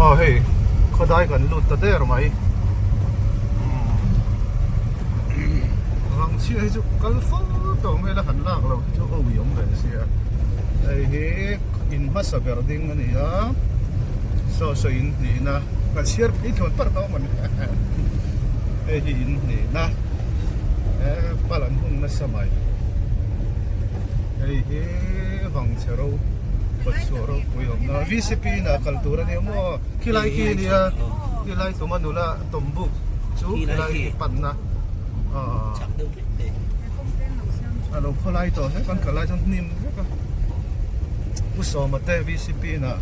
oh hey khodai kan lut ta der mai Vangchhia chu kal fo to mai la han lak lo chu o yom le sia ai he in masa building ani ya so in ni na ka share phi thon par ka man ai in ni na palan hung na samai ai he Vangchhia ro Patsoro kuyom na VCP na kultura ni mo kilai kilia kilai to manula tombu chu kilai pan na ano kholai to he kan kalai jang nim ka uso mate VCP na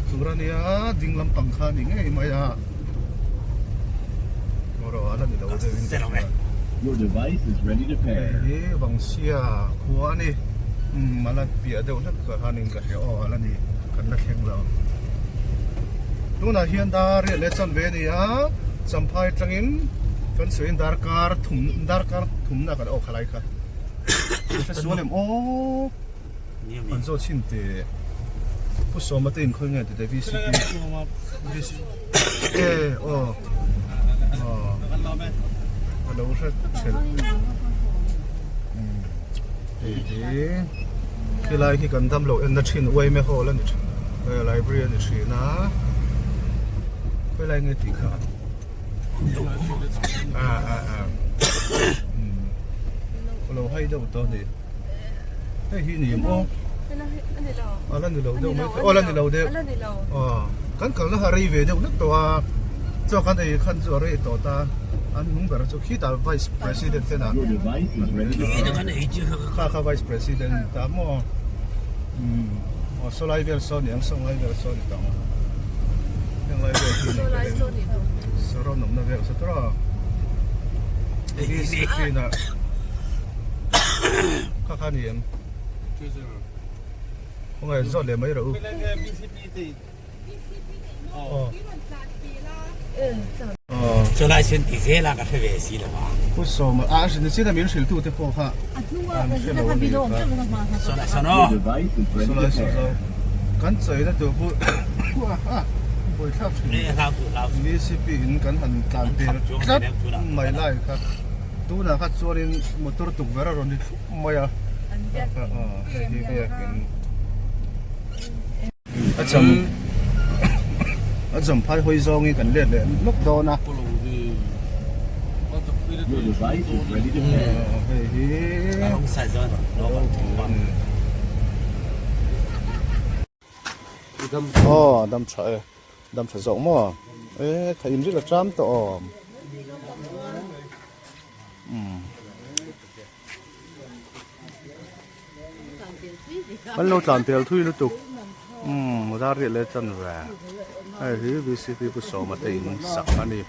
tura ni a dinglam pangkha ni nge maya oro ala ni daw de Your device is ready to pair. Vangchhia khuwa ni malat pia deuh nak ka hanin ka he o ala ni kan la kheng lo tuna hian dar re le chan ve ni a champhai tangin kan suin darkar thum na kan o khalai kha ta sualem o an zo chin te pu so ma te in khoi nge te VCP o lo sha chel khi lại khi cần thăm lộ nó chín quay mấy hồ lên library này chỉ na quay lại nghe tiếng khá lâu hay đâu to này hay hi niệm ô lần đi lâu đâu mấy lần đi lâu đấy cắn cắn nó hari về đâu nước to cho cái này khăn cho rồi to ta anh muốn bảo cho khi ta vice president thế nào Khaw vice president ta mo so lai version yang song lai version ta yang lai version so ro nom na ver so tra this na kha ni em không ai rõ để mấy rồi so lai sen ti se la ka fe ve si la ba不说嘛啊是你现在没水度的破哈so lai so no Your device is ready 说 to 来说 pair. 说赶嘴的都不哇不会跳出 นี่เราคือเรา 你是比人赶很干的ไม่ไล่ครับตู้น่ะครับส่วนนี้มอเตอร์ตุกเวลาเราเนี่ยไม่อะให้ที่เรียกเป็นอาจารย์พายหอยซองนี่กันเรียกเลยลูกโดนนะ Your device is ready to pair. เราต้องใส่ซอสเราต้องถึงวัน đâm phải rộng mà ê thấy rất là trăm tổ bắt lâu tràn tiền thui liên tục một ra riết lên chân về ai thứ VCP của số mà tiền sặc anh đi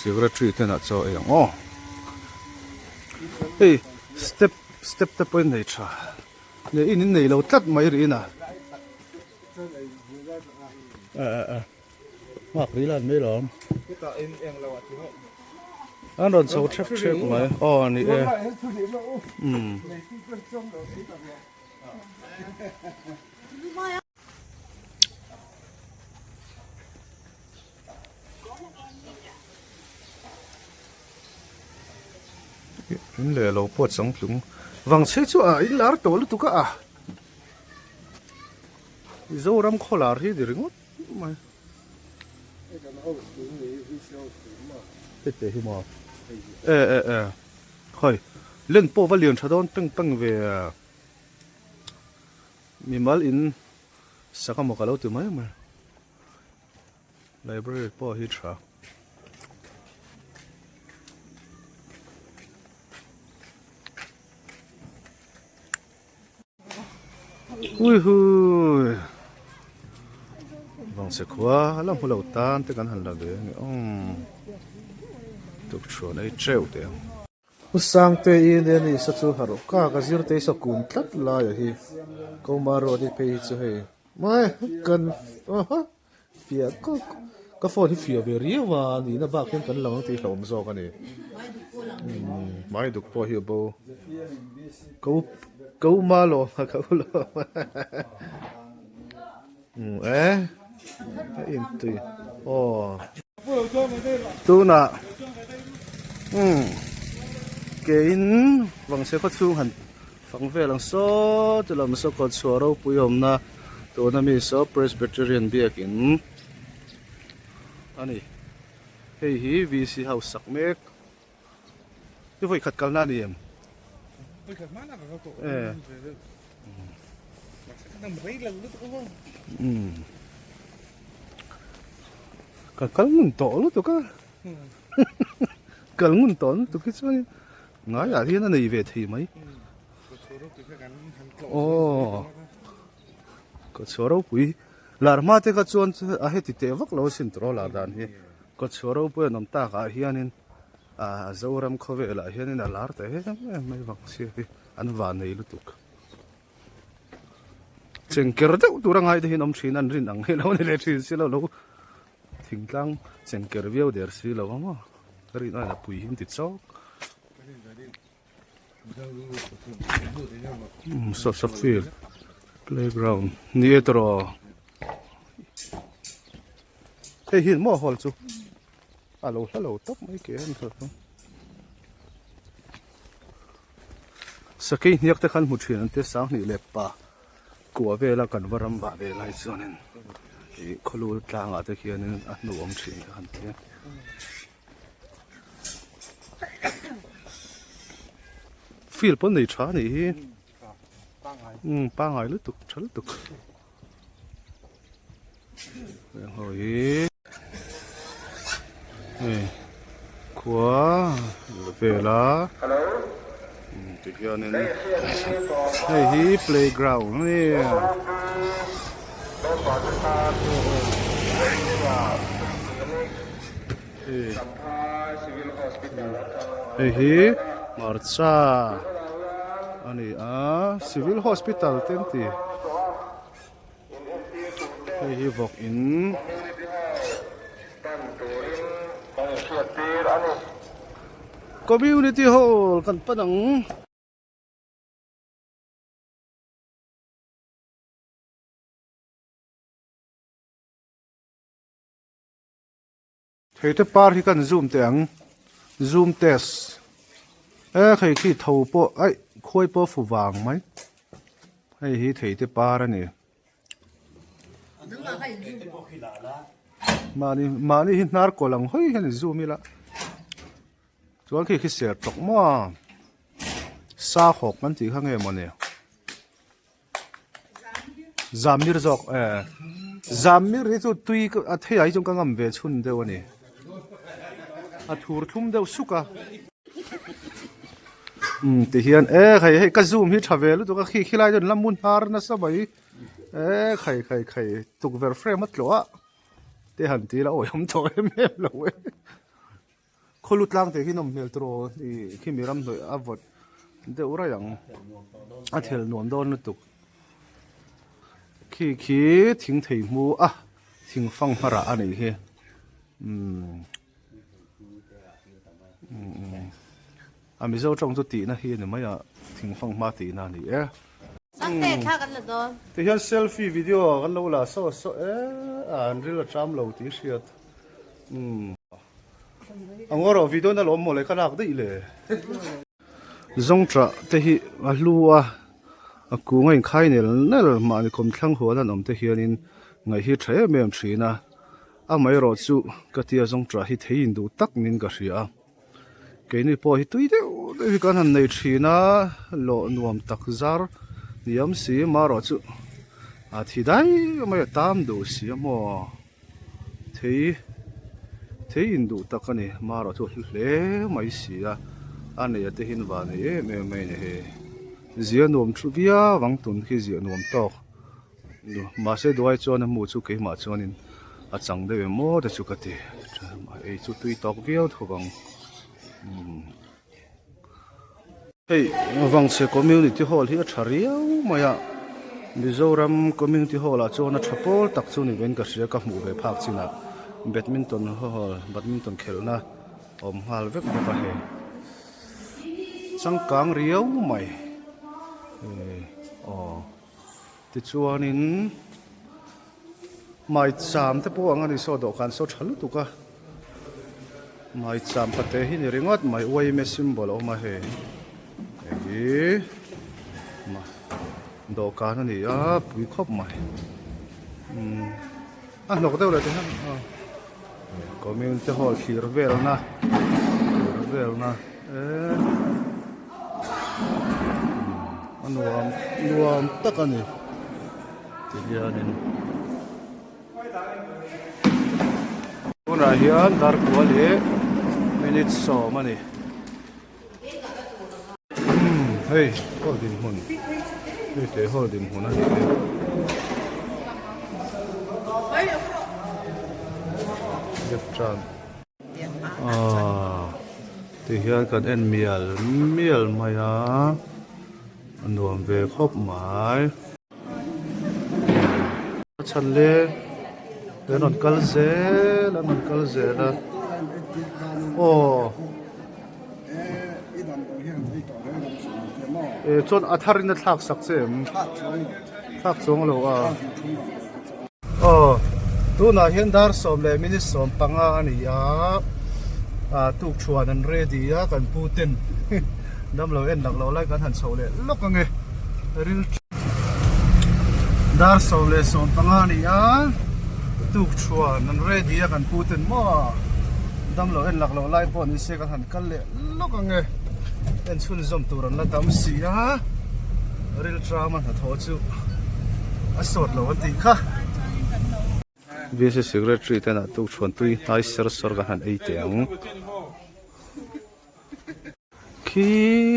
secretary thế nào cho em ô hey step the point này cha này in này lâu tắt mấy rồi nè hoặc đi là mấy lắm anh đồn sâu check mấy này in lệ lâu bớt sống chúng Vangchhia chu in lar to lu tu ka Mizoram kholar hi diringot mai tete hi ma khoi len po valion thadon peng ve mi mal in sakamo kalo tu mai ma library po hi tha ui hui Vangchhia khua lam hulo tan te kan han la de ni tuk chuan ei treu te usang te in ni sa chu haro ka zir te sa kun tlat la ya hi ko maro di pe chu he mai kan fia ko phone hi fia ve riwa ni na ba ken kan lang ti hlom zo ka ni mai duk po hi bo ko malo ka lo เอ๊ะอินตุยโอ้ตัวน่ะเกินวังเสกชุ่งหันฟังเวลังโซ่จะลำสกอตชัวเราปุยอมนะตัวนั้นมีซอปเรสเบเตอรียนเบียกินอันนี้เฮ้ยวีซีเฮาสักเมกที่ไฟขัดกันนั่นเองขัดกันงุนโตรู้ตัวกันกันงุนโตตัวคิดว่าง่ายที่นั่นในเวทีไหมโอ้ก็ชัวร์ปุยลาร์มาเตก็ชวนอาเหตุเทวักเราสินตรอลาดานฮีก็ชัวร์ปุยน้ำตาก็ฮิอานินMizoram Khaw la hian in alar te mai Vangchhia an van nei lutuk chengker deuh turangai te hin om thin an rin ang helo ne le thin silo lo thingtlang chengker viau der si lo ma ri na pui hin ti chok so field playground ni etro hey hin mo hol chu hello top mai ke an thot sakai niak te khan mu thin an te sang ni le pa kwa vela kan varam ba ve lai chonin e kholu tlanga te khianin a nuam thin han te feel pon nei tha ni pa ngai lu tuk chal tuk hoi quá về là thì giờ nên đây hi playground này đây hi marcha ani civil hospital tenti đây hi walk in community hall kan panang thei te par hi kan zoom te ang zoom test khai khi thau po ai khoi po fu wang mai hei hi thei te par ani mani hi nar ko lang hoi han zoom ila chuan khi ser tok ma sa khok man ti kha nge mo ne zamir jok zamir ri chu tui a thei ai jong ka ngam ve chhun deu ani a thur thum deu suka ti hian khai ka zoom hi thavel tu ka khi lai don lamun har na sa bai khai tuk ver frame atloa te han ti la oyam to em lo kholut lang te hinom mel tro i khimiram doi avot de ura yang a thel nuam don tuk khi thing thei mu thing fang hara ani he Mizo trong tu ti na hi ne maya thing fang ma ti na ni Sante tha kan la don. Te hian selfie video kan lo la so an ril tram lo ti hriat angoro video na lom mo le khanak dei le zongtra te hi a lua a ku ngai khai nel ma ni kom thlang ho na nom te hianin ngai hi the mem thina a mai ro chu ka tia zongtra hi thein du tak nin ka hria ke ni po hi tui de hi kan han nei thina lo nuam tak zar niam si ma ro chu a thi dai mai tam du si mo thei in du takani ma ro thu hle mai si ani ate hin wa ne me ne he zia nom thu bia wang tun khi zia nom tok ma se doi chon mu chu ke ma chonin a chang de mo de chu ka ti ma ei chu tui tok viau tho bang hey Vangchhia community hall hi a thariau maya Mizoram community hall a chona thapol tak chu ni ven ka hria ka hmu ve phak china badminton hall badminton khelna om hal vek baka he changkang riau mai ti chuanin mai cham te po angani so do kan so thalu tuka mai cham pate hi ni ringot mai oi me symbol o ma he hi ma do kan ani a pui khop mai nok deuh le te han community hall thir vel na nuam tak ani ti hianin tunah hian dar kual hi minute som ani hei holding hun hei te holding hun ani Jefran ti hian kan en mial maya nuam ve khop mai chan le non kalze la chon atharin thak sak chem thak chong lo tuna hian dar som le mini som panga ani tuk chuan an ready kan putin dam lo en dak lo lai kan han chho le lok ange ril dar som le som panga ani tuk chuan an ready kan putin mo dam lo en lak lo lai pon ni se kan han kal le lok ange en chun zom turan la dam si ril traman ha tho chu asot lo an ti kha Vice Secretary tena tuk chuan tui nai sor kan han ei teang khi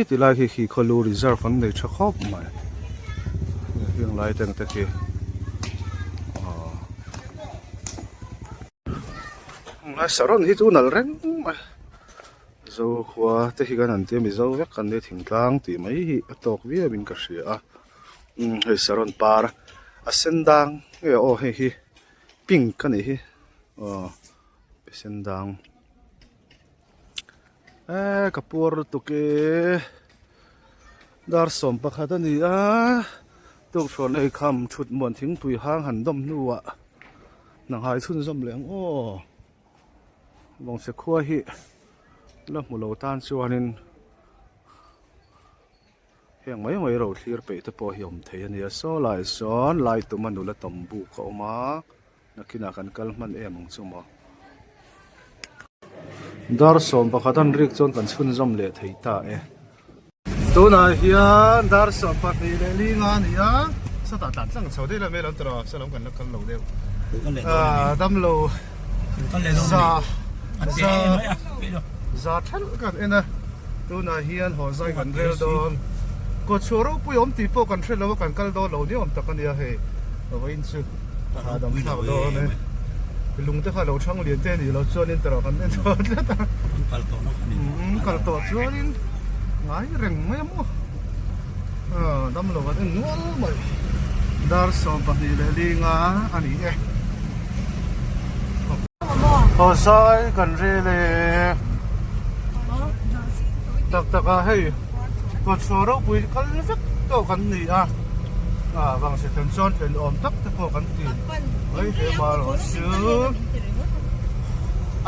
ti lai khi kholu reserve an nei thakop mai hiang lai teng te ki na saron hi tu nal reng mai zo khwa te hi kan an te mi zo vek kan ne thingtlang ti mai hi atok vi min ka hria hei saron par a sendang hi pink kan hi sendang kapur tuke dar som pakhat ani tuk chuan ei kham thut mon thing pui hang han dom nuwa nang hai chun zom leng bong se khua hi la mulo tan chuanin heng mai ro thlir pe te po hiom thei ani so lai son lai tu manula tombu ko ma nakina kan kalman emong chuma dar som pakhatan rik chon kan chhun zom le thei ta tuna hian dar som pakhi le linga nia sa ta tan chang chode la mel antro salom kan kal lo deu dam lo za thal kan ena tuna hian ho zai kan rel don ko choro puyom ti po kan thre lo kan kal do lo ni om takania he wain chu dam thak do ne lung te kha lo thang lian te ni lo chuan in tro kan ne do ta kal to chuan in ngai reng mai mo dam lo kan nual mai dar som pakhi le linga ani ho sai kan re le tak hei ko choro pui kal vek to kan ni vang se ten son ten om tak te po kan ti ai he ma lo su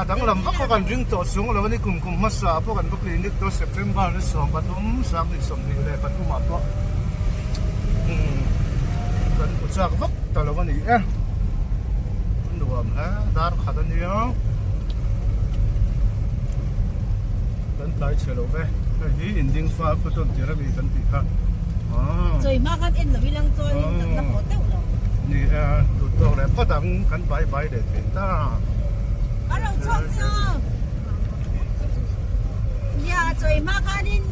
adang lam vak kan ring to sung lo ni kum masa po kan bu clinic to September ni som patum sak ni som ni le patum ma to kan ku chak vak ta lo ni nuam dar khadan ni kan tai chelo ve hi ending fa ko ton tira bi kan ti kha rồi mà con em là vì lăng rồi nên nó có tẹo rồi ni tụt to le ko dang kan bai de ta à đâu chọn chưa nhà rồi mà con em